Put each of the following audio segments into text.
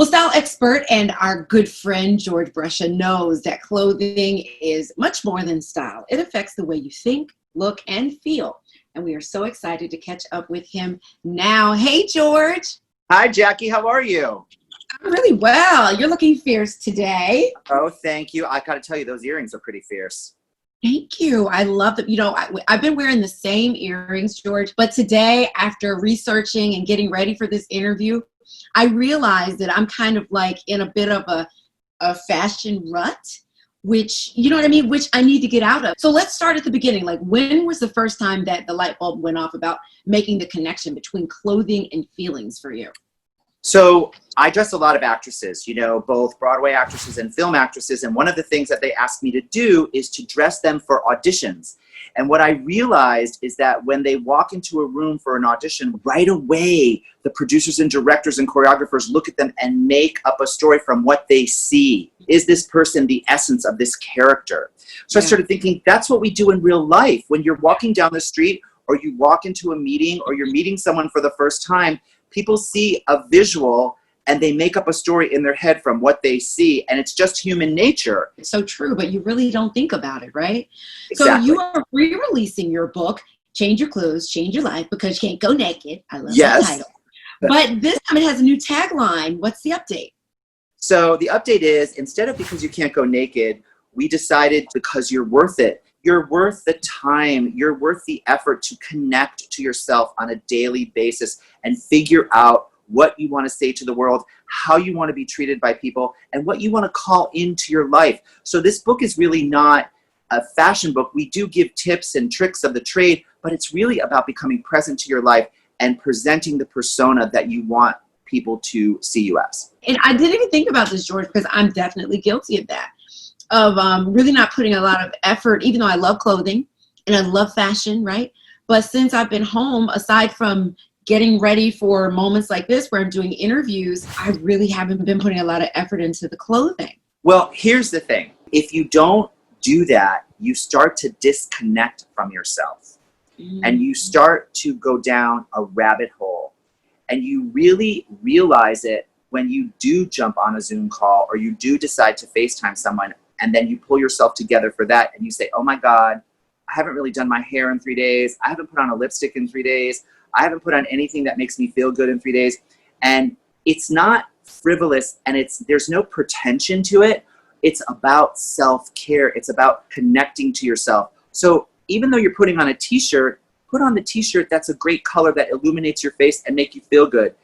Well, style expert and our good friend George Brescia knows that clothing is much more than style. It affects the way you think, look, and feel. And we are so excited to catch up with him now. Hey, George. Hi, Jackie. How are you? I'm really well. You're looking fierce today. Oh, thank you. I got to tell you, those earrings are pretty fierce. Thank you. I love them. I've been wearing the same earrings, George, but today, after researching and getting ready for this interview, I realized that I'm kind of like in a bit of a fashion rut, which, you know what I mean, which I need to get out of. So let's start at the beginning. Like, when was the first time that the light bulb went off about making the connection between clothing and feelings for you? So I dress a lot of actresses, both Broadway actresses and film actresses. And one of the things that they asked me to do is to dress them for auditions. And what I realized is that when they walk into a room for an audition, right away, the producers and directors and choreographers look at them and make up a story from what they see. Is this person the essence of this character? So I started thinking, that's what we do in real life. When you're walking down the street or you walk into a meeting or you're meeting someone for the first time, people see a visual and they make up a story in their head from what they see. And it's just human nature. It's so true, but you really don't think about it, right? Exactly. So you are re-releasing your book, Change Your Clothes, Change Your Life, because you can't go naked. I love that title. But this time it has a new tagline. What's the update? So the update is, instead of because you can't go naked, we decided because you're worth it. You're worth the time. You're worth the effort to connect to yourself on a daily basis and figure out what you want to say to the world, how you want to be treated by people, and what you want to call into your life. So this book is really not a fashion book. We do give tips and tricks of the trade, but it's really about becoming present to your life and presenting the persona that you want people to see you as. And I didn't even think about this, George, because I'm definitely guilty of that. Of really not putting a lot of effort, even though I love clothing and I love fashion, right? But since I've been home, aside from getting ready for moments like this where I'm doing interviews, I really haven't been putting a lot of effort into the clothing. Well, here's the thing. If you don't do that, you start to disconnect from yourself. And you start to go down a rabbit hole. And you really realize it when you do jump on a Zoom call or you do decide to FaceTime someone. And then you pull yourself together for that and you say, oh my God, I haven't really done my hair in 3 days. I haven't put on a lipstick in 3 days. I haven't put on anything that makes me feel good in 3 days. And it's not frivolous and there's no pretension to it. It's about self-care. It's about connecting to yourself. So even though you're putting on a t-shirt, put on the t-shirt that's a great color that illuminates your face and make you feel good.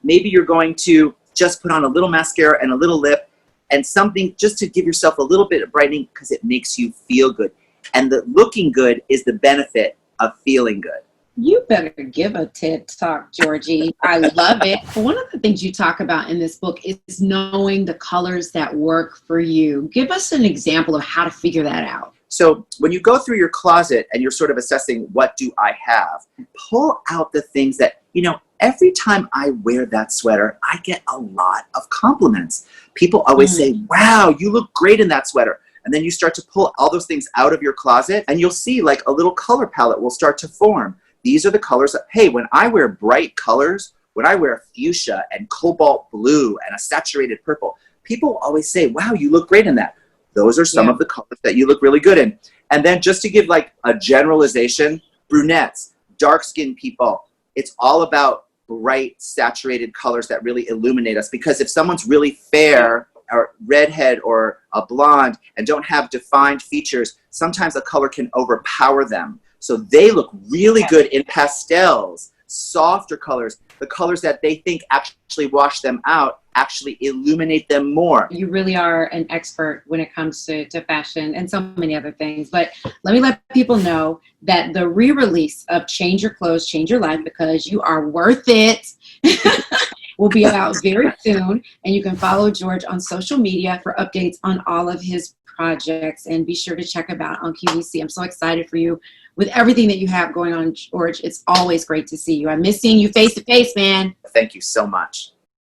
Maybe you're going to just put on a little mascara and a little lip and something just to give yourself a little bit of brightening because it makes you feel good. And the looking good is the benefit of feeling good. You better give a TED Talk, Georgie. I love it. One of the things you talk about in this book is knowing the colors that work for you. Give us an example of how to figure that out. So when you go through your closet and you're sort of assessing, what do I have? Pull out the things that, every time I wear that sweater, I get a lot of compliments. People always say, wow, you look great in that sweater. And then you start to pull all those things out of your closet and you'll see like a little color palette will start to form. These are the colors that, hey, when I wear bright colors, when I wear fuchsia and cobalt blue and a saturated purple, people always say, wow, you look great in that. Those are some of the colors that you look really good in. And then just to give like a generalization, brunettes, dark-skinned people, it's all about bright, saturated colors that really illuminate us. Because if someone's really fair or redhead or a blonde and don't have defined features, sometimes a color can overpower them. So they look really good in pastels, softer colors. The colors that they think actually wash them out actually illuminate them more. You really are an expert when it comes to fashion and so many other things. But let me let people know that the re-release of Change Your Clothes, Change Your Life, because you are worth it, will be out very soon. And you can follow George on social media for updates on all of his projects. And be sure to check him out on QVC. I'm so excited for you with everything that you have going on, George. It's always great to see you. I miss seeing you face to face, man. Thank you so much.